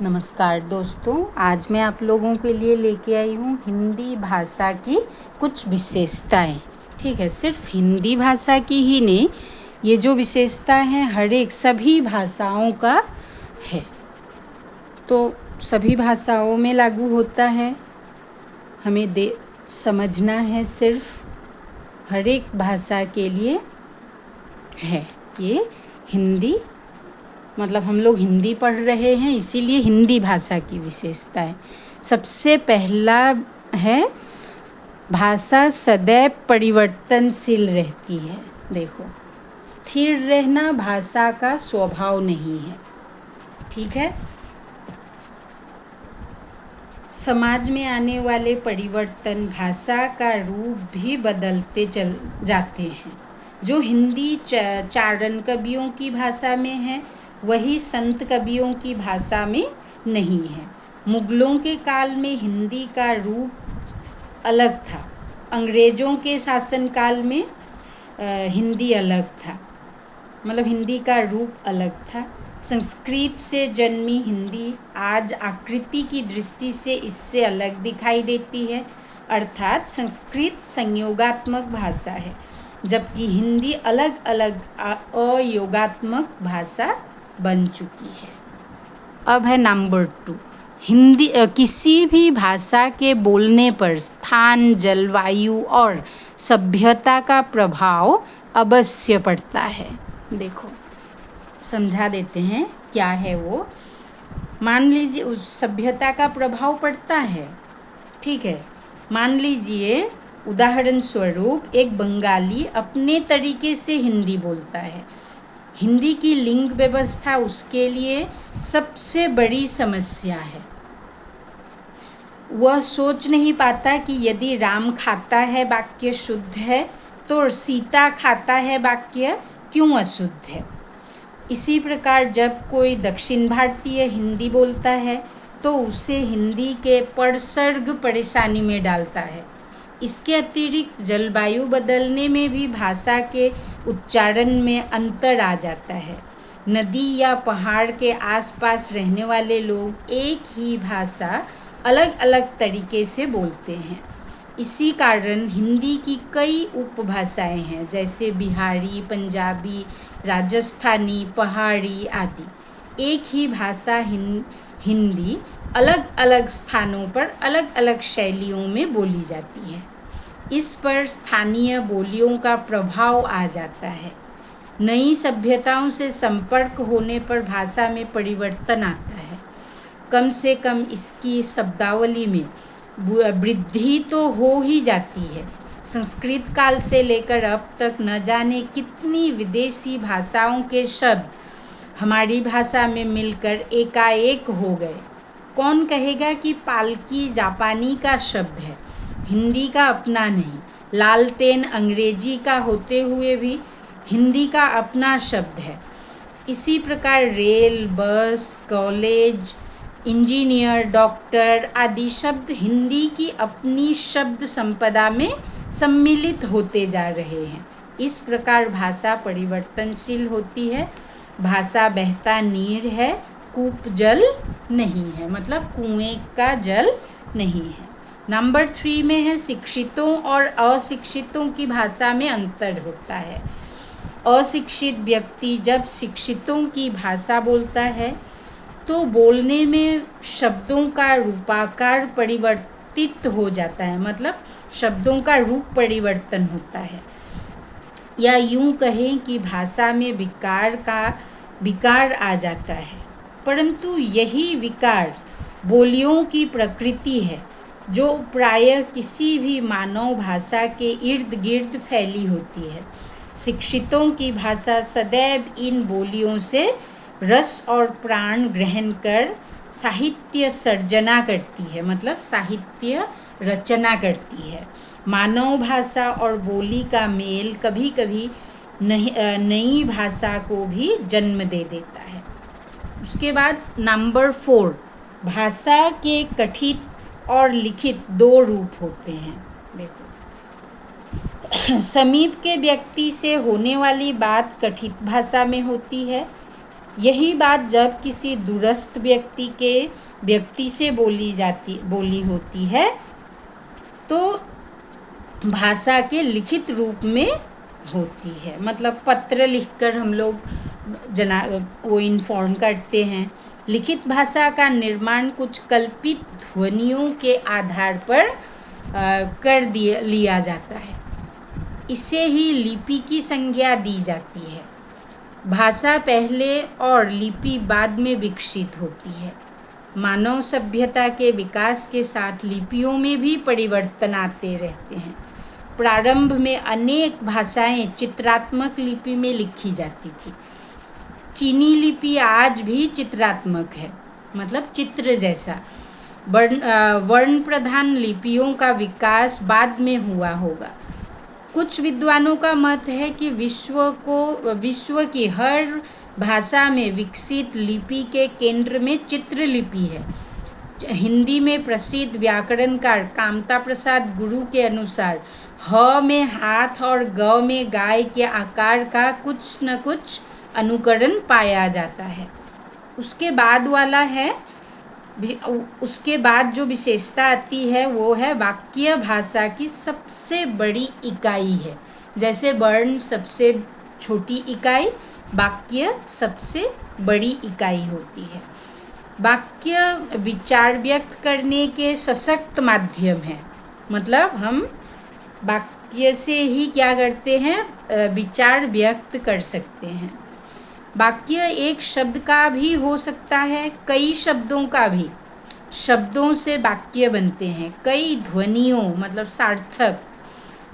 नमस्कार दोस्तों, आज मैं आप लोगों के लिए लेके आई हूँ हिंदी भाषा की कुछ विशेषताएं। ठीक है, सिर्फ हिंदी भाषा की ही नहीं, ये जो विशेषता है हर एक सभी भाषाओं का है, तो सभी भाषाओं में लागू होता है। हमें समझना है, सिर्फ हर एक भाषा के लिए है ये हिंदी। मतलब हम लोग हिंदी पढ़ रहे हैं, इसीलिए हिंदी भाषा की विशेषता है। सबसे पहला है, भाषा सदैव परिवर्तनशील रहती है। देखो, स्थिर रहना भाषा का स्वभाव नहीं है। ठीक है, समाज में आने वाले परिवर्तन भाषा का रूप भी बदलते चल जाते हैं। जो हिंदी चारण कवियों की भाषा में है, वही संत कवियों की भाषा में नहीं है। मुगलों के काल में हिंदी का रूप अलग था, अंग्रेज़ों के शासनकाल में हिंदी अलग था, मतलब हिंदी का रूप अलग था। संस्कृत से जन्मी हिंदी आज आकृति की दृष्टि से इससे अलग दिखाई देती है, अर्थात संस्कृत संयोगात्मक भाषा है, जबकि हिंदी अलग अलग अयोगात्मक भाषा बन चुकी है। अब है नंबर 2, हिंदी किसी भी भाषा के बोलने पर स्थान, जलवायु और सभ्यता का प्रभाव अवश्य पड़ता है। देखो, समझा देते हैं क्या है वो। मान लीजिए उस सभ्यता का प्रभाव पड़ता है। ठीक है, मान लीजिए उदाहरण स्वरूप एक बंगाली अपने तरीके से हिंदी बोलता है। हिंदी की लिंग व्यवस्था उसके लिए सबसे बड़ी समस्या है। वह सोच नहीं पाता कि यदि राम खाता है वाक्य शुद्ध है, तो सीता खाता है वाक्य क्यों अशुद्ध है। इसी प्रकार जब कोई दक्षिण भारतीय हिंदी बोलता है तो उसे हिंदी के परसर्ग परेशानी में डालता है। इसके अतिरिक्त जलवायु बदलने में भी भाषा के उच्चारण में अंतर आ जाता है। नदी या पहाड़ के आसपास रहने वाले लोग एक ही भाषा अलग अलग तरीके से बोलते हैं। इसी कारण हिंदी की कई उपभाषाएं हैं, जैसे बिहारी, पंजाबी, राजस्थानी, पहाड़ी आदि। एक ही भाषा हिंदी अलग अलग स्थानों पर अलग अलग शैलियों में बोली जाती है। इस पर स्थानीय बोलियों का प्रभाव आ जाता है। नई सभ्यताओं से संपर्क होने पर भाषा में परिवर्तन आता है। कम से कम इसकी शब्दावली में वृद्धि तो हो ही जाती है। संस्कृत काल से लेकर अब तक न जाने कितनी विदेशी भाषाओं के शब्द हमारी भाषा में मिलकर एकाएक हो गए। कौन कहेगा कि पालकी जापानी का शब्द है, हिंदी का अपना नहीं। लालटेन अंग्रेजी का होते हुए भी हिंदी का अपना शब्द है। इसी प्रकार रेल, बस, कॉलेज, इंजीनियर, डॉक्टर आदि शब्द हिंदी की अपनी शब्द संपदा में सम्मिलित होते जा रहे हैं। इस प्रकार भाषा परिवर्तनशील होती है। भाषा बहता नीर है, कूप जल नहीं है, मतलब कुएं का जल नहीं है। नंबर 3 में है, शिक्षितों और अशिक्षितों की भाषा में अंतर होता है। अशिक्षित व्यक्ति जब शिक्षितों की भाषा बोलता है तो बोलने में शब्दों का रूपाकार परिवर्तित हो जाता है, मतलब शब्दों का रूप परिवर्तन होता है। या यूं कहें कि भाषा में विकार आ जाता है। परंतु यही विकार बोलियों की प्रकृति है, जो प्रायः किसी भी मानव भाषा के इर्द गिर्द फैली होती है। शिक्षितों की भाषा सदैव इन बोलियों से रस और प्राण ग्रहण कर साहित्य सर्जना करती है, मतलब साहित्य रचना करती है। मानव भाषा और बोली का मेल कभी कभी नई भाषा को भी जन्म दे देता है। उसके बाद नंबर 4, भाषा के कथित और लिखित 2 रूप होते हैं। देखो, समीप के व्यक्ति से होने वाली बात कथित भाषा में होती है, यही बात जब किसी दूरस्थ व्यक्ति से बोली होती है तो भाषा के लिखित रूप में होती है। मतलब पत्र लिखकर हम लोग वो इन्फॉर्म करते हैं। लिखित भाषा का निर्माण कुछ कल्पित ध्वनियों के आधार पर लिया जाता है। इसे ही लिपि की संज्ञा दी जाती है। भाषा पहले और लिपि बाद में विकसित होती है। मानव सभ्यता के विकास के साथ लिपियों में भी परिवर्तन आते रहते हैं। प्रारंभ में अनेक भाषाएं चित्रात्मक लिपि में लिखी जाती थी। चीनी लिपि आज भी चित्रात्मक है, मतलब चित्र जैसा। वर्ण प्रधान लिपियों का विकास बाद में हुआ होगा। कुछ विद्वानों का मत है कि विश्व की हर भाषा में विकसित लिपि के केंद्र में चित्रलिपि है। हिंदी में प्रसिद्ध व्याकरणकार कामता प्रसाद गुरु के अनुसार ह में हाथ और ग में गाय के आकार का कुछ न कुछ अनुकरण पाया जाता है। उसके बाद जो विशेषता आती है वो है वाक्य भाषा की सबसे बड़ी इकाई है। जैसे वर्ण सबसे छोटी इकाई, वाक्य सबसे बड़ी इकाई होती है। वाक्य विचार व्यक्त करने के सशक्त माध्यम है। मतलब हम वाक्य से ही क्या करते हैं, विचार व्यक्त कर सकते हैं। वाक्य एक शब्द का भी हो सकता है, कई शब्दों का भी। शब्दों से वाक्य बनते हैं। कई ध्वनियों मतलब सार्थक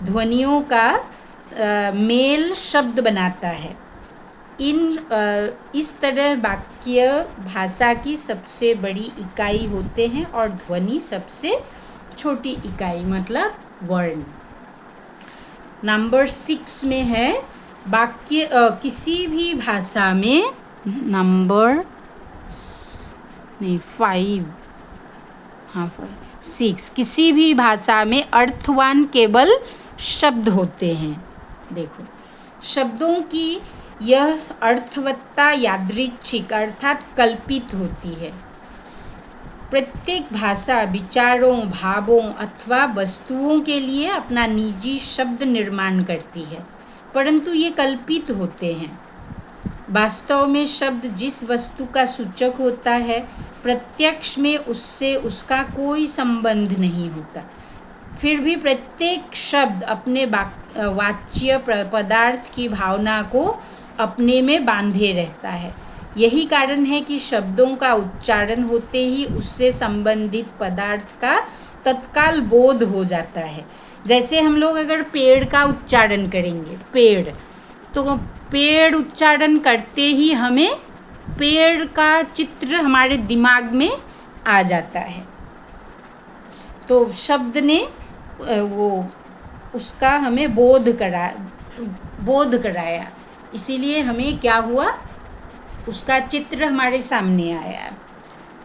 ध्वनियों का मेल शब्द बनाता है। इस तरह वाक्य भाषा की सबसे बड़ी इकाई होते हैं और ध्वनि सबसे छोटी इकाई मतलब वर्ण। नंबर 6 में है वाक्य किसी भी भाषा में 6 किसी भी भाषा में अर्थवान केवल शब्द होते हैं। देखो, शब्दों की यह अर्थवत्ता यादृच्छिक अर्थात कल्पित होती है। प्रत्येक भाषा विचारों, भावों अथवा वस्तुओं के लिए अपना निजी शब्द निर्माण करती है, परंतु ये कल्पित होते हैं। वास्तव में शब्द जिस वस्तु का सूचक होता है, प्रत्यक्ष में उससे उसका कोई संबंध नहीं होता। फिर भी प्रत्येक शब्द अपने वाच्य पदार्थ की भावना को अपने में बांधे रहता है। यही कारण है कि शब्दों का उच्चारण होते ही उससे संबंधित पदार्थ का तत्काल बोध हो जाता है। जैसे हम लोग अगर पेड़ का उच्चारण करेंगे, तो पेड़ उच्चारण करते ही हमें पेड़ का चित्र हमारे दिमाग में आ जाता है। तो शब्द ने उसका हमें बोध कराया, इसीलिए हमें क्या हुआ, उसका चित्र हमारे सामने आया।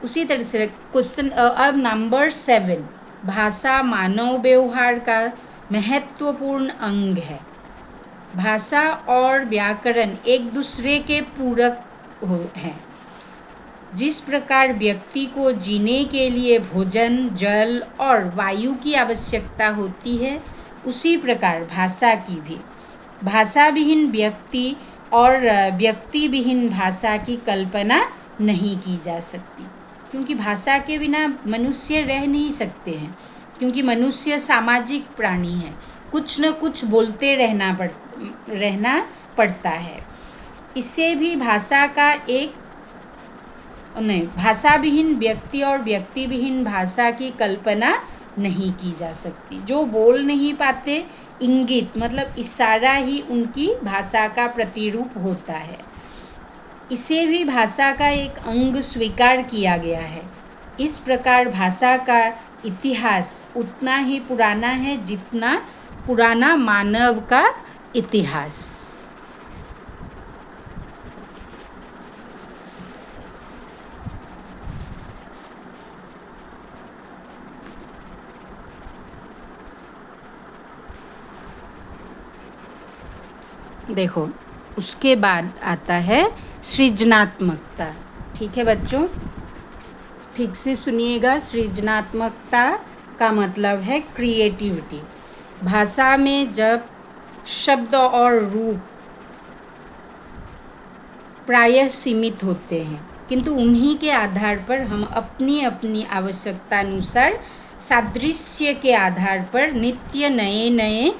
उसी तरह से क्वेश्चन अब नंबर 7, भाषा मानव व्यवहार का महत्वपूर्ण अंग है। भाषा और व्याकरण एक दूसरे के पूरक हैं। जिस प्रकार व्यक्ति को जीने के लिए भोजन, जल और वायु की आवश्यकता होती है, उसी प्रकार भाषा की भी। भाषा विहीन व्यक्ति और व्यक्ति विहीन भाषा की कल्पना नहीं की जा सकती, क्योंकि भाषा के बिना मनुष्य रह नहीं सकते हैं, क्योंकि मनुष्य सामाजिक प्राणी है। कुछ न कुछ बोलते रहना पड़ता है। इससे भी भाषा विहीन व्यक्ति और व्यक्ति विहीन भाषा की कल्पना नहीं की जा सकती। जो बोल नहीं पाते, इंगित मतलब इशारा ही उनकी भाषा का प्रतिरूप होता है। इसे भी भाषा का एक अंग स्वीकार किया गया है। इस प्रकार भाषा का इतिहास उतना ही पुराना है जितना पुराना मानव का इतिहास। देखो, उसके बाद आता है सृजनात्मकता। ठीक है बच्चों, ठीक से सुनिएगा। सृजनात्मकता का मतलब है क्रिएटिविटी। भाषा में जब शब्द और रूप प्रायः सीमित होते हैं, किंतु उन्हीं के आधार पर हम अपनी अपनी आवश्यकता अनुसार सादृश्य के आधार पर नित्य नए नए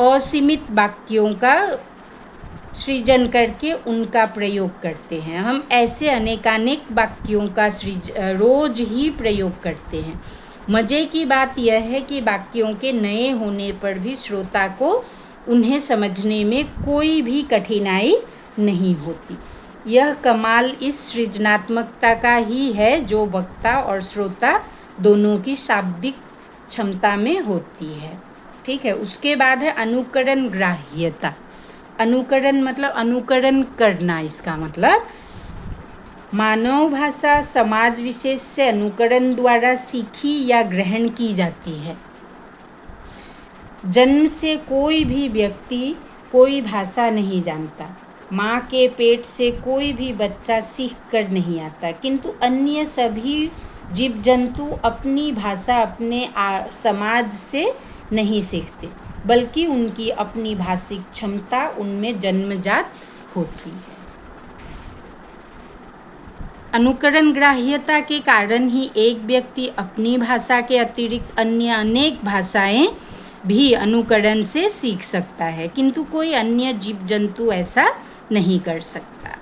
असीमित वाक्यों का सृजन करके उनका प्रयोग करते हैं। हम ऐसे अनेकानेक वाक्यों का रोज ही प्रयोग करते हैं। मज़े की बात यह है कि वाक्यों के नए होने पर भी श्रोता को उन्हें समझने में कोई भी कठिनाई नहीं होती। यह कमाल इस सृजनात्मकता का ही है जो वक्ता और श्रोता दोनों की शाब्दिक क्षमता में होती है। ठीक है, उसके बाद है अनुकरण ग्राह्यता। अनुकरण मतलब अनुकरण करना। इसका मतलब मानव भाषा समाज विशेष से अनुकरण द्वारा सीखी या ग्रहण की जाती है। जन्म से कोई भी व्यक्ति कोई भाषा नहीं जानता। माँ के पेट से कोई भी बच्चा सीख कर नहीं आता, किंतु अन्य सभी जीव जंतु अपनी भाषा अपने समाज से नहीं सीखते, बल्कि उनकी अपनी भाषिक क्षमता उनमें जन्मजात होती है। अनुकरण ग्राह्यता के कारण ही एक व्यक्ति अपनी भाषा के अतिरिक्त अन्य अनेक भाषाएं भी अनुकरण से सीख सकता है, किंतु कोई अन्य जीव जंतु ऐसा नहीं कर सकता।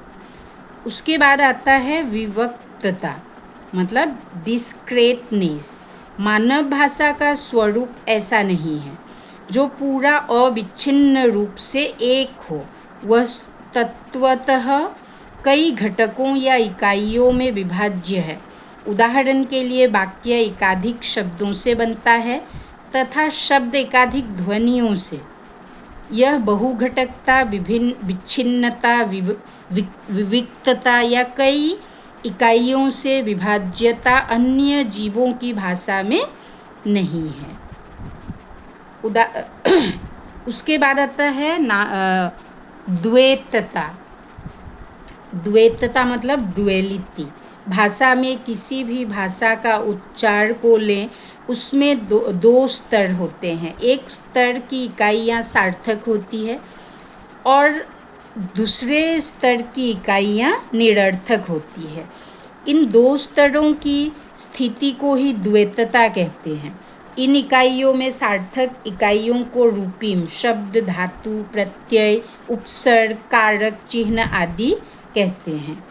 उसके बाद आता है विवक्तता, मतलब डिस्क्रेटनेस। मानव भाषा का स्वरूप ऐसा नहीं है जो पूरा अविच्छिन्न रूप से एक हो। वह तत्वतः कई घटकों या इकाइयों में विभाज्य है। उदाहरण के लिए वाक्य एकाधिक शब्दों से बनता है तथा शब्द एकाधिक ध्वनियों से। यह बहुघटकता, विभिन्न विच्छिन्नता, विविक्तता या कई इकाइयों से विभाज्यता अन्य जीवों की भाषा में नहीं है। उसके बाद आता है द्वैतता। द्वैतता मतलब डुअलिटी। भाषा में किसी भी भाषा का उच्चार को लें, उसमें दो स्तर होते हैं। एक स्तर की इकाइयाँ सार्थक होती है और दूसरे स्तर की इकाइयाँ निरर्थक होती है। इन दो स्तरों की स्थिति को ही द्वैतता कहते हैं। इन इकाइयों में सार्थक इकाइयों को रूपिम, शब्द, धातु, प्रत्यय, उपसर्ग, कारक, चिन्ह आदि कहते हैं।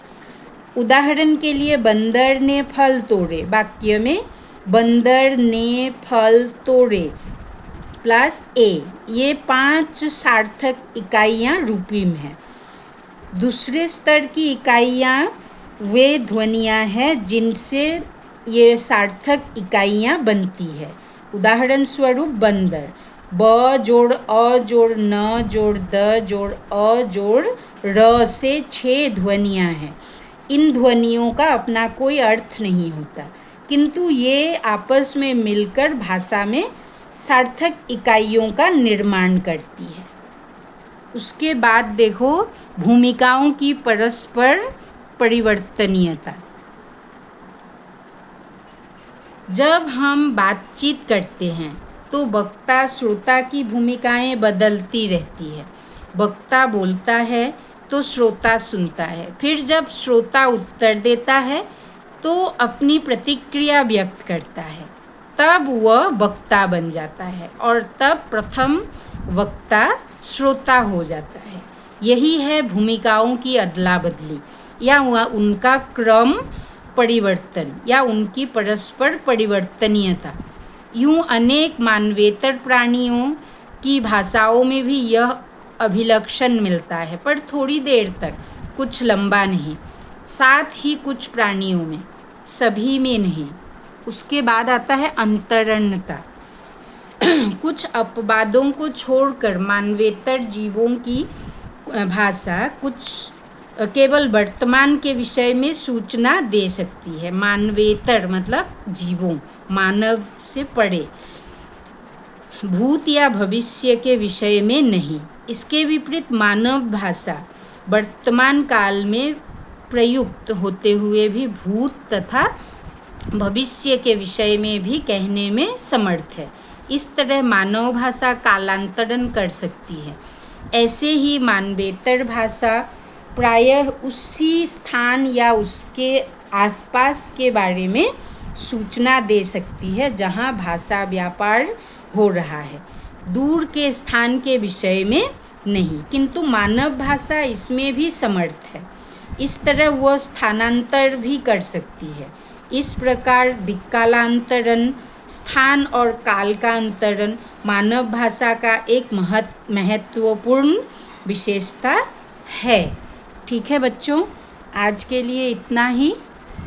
उदाहरण के लिए बंदर ने फल तोड़े। वाक्य में बंदर ने फल तोड़े प्लस ए, ये 5 सार्थक इकाइयाँ रूपिम हैं। दूसरे स्तर की इकाइयाँ वे ध्वनियाँ हैं जिनसे ये सार्थक इकाइयाँ बनती है। उदाहरण स्वरूप बंदर, ब जोड़ अ जोड़ न जोड़ द जोड़ अ जोड़ र से 6 ध्वनियाँ हैं। इन ध्वनियों का अपना कोई अर्थ नहीं होता, किंतु ये आपस में मिलकर भाषा में सार्थक इकाइयों का निर्माण करती है। उसके बाद देखो भूमिकाओं की परस्पर परिवर्तनीयता। जब हम बातचीत करते हैं तो वक्ता श्रोता की भूमिकाएं बदलती रहती है। वक्ता बोलता है तो श्रोता सुनता है, फिर जब श्रोता उत्तर देता है तो अपनी प्रतिक्रिया व्यक्त करता है, तब वह वक्ता बन जाता है और तब प्रथम वक्ता श्रोता हो जाता है। यही है भूमिकाओं की अदला बदली या उनका क्रम परिवर्तन या उनकी परस्पर परिवर्तनीयता। यूँ अनेक मानवेतर प्राणियों की भाषाओं में भी यह अभिलक्षण मिलता है, पर थोड़ी देर तक, कुछ लंबा नहीं। साथ ही कुछ प्राणियों में, सभी में नहीं। उसके बाद आता है अंतरणता। कुछ अपवादों को छोड़कर मानवेतर जीवों की भाषा कुछ केवल वर्तमान के विषय में सूचना दे सकती है। मानवेतर मतलब जीवों, मानव से परे, भूत या भविष्य के विषय में नहीं। इसके विपरीत मानव भाषा वर्तमान काल में प्रयुक्त होते हुए भी भूत तथा भविष्य के विषय में भी कहने में समर्थ है। इस तरह मानव भाषा कालांतरण कर सकती है। ऐसे ही मानवेतर भाषा प्रायः उसी स्थान या उसके आसपास के बारे में सूचना दे सकती है जहाँ भाषा व्यापार हो रहा है, दूर के स्थान के विषय में नहीं। किंतु मानव भाषा इसमें भी समर्थ है। इस तरह वह स्थानांतर भी कर सकती है। इस प्रकार दिक्कालांतरण, स्थान और काल का अंतरण मानव भाषा का एक महत्वपूर्ण विशेषता है। ठीक है बच्चों, आज के लिए इतना ही।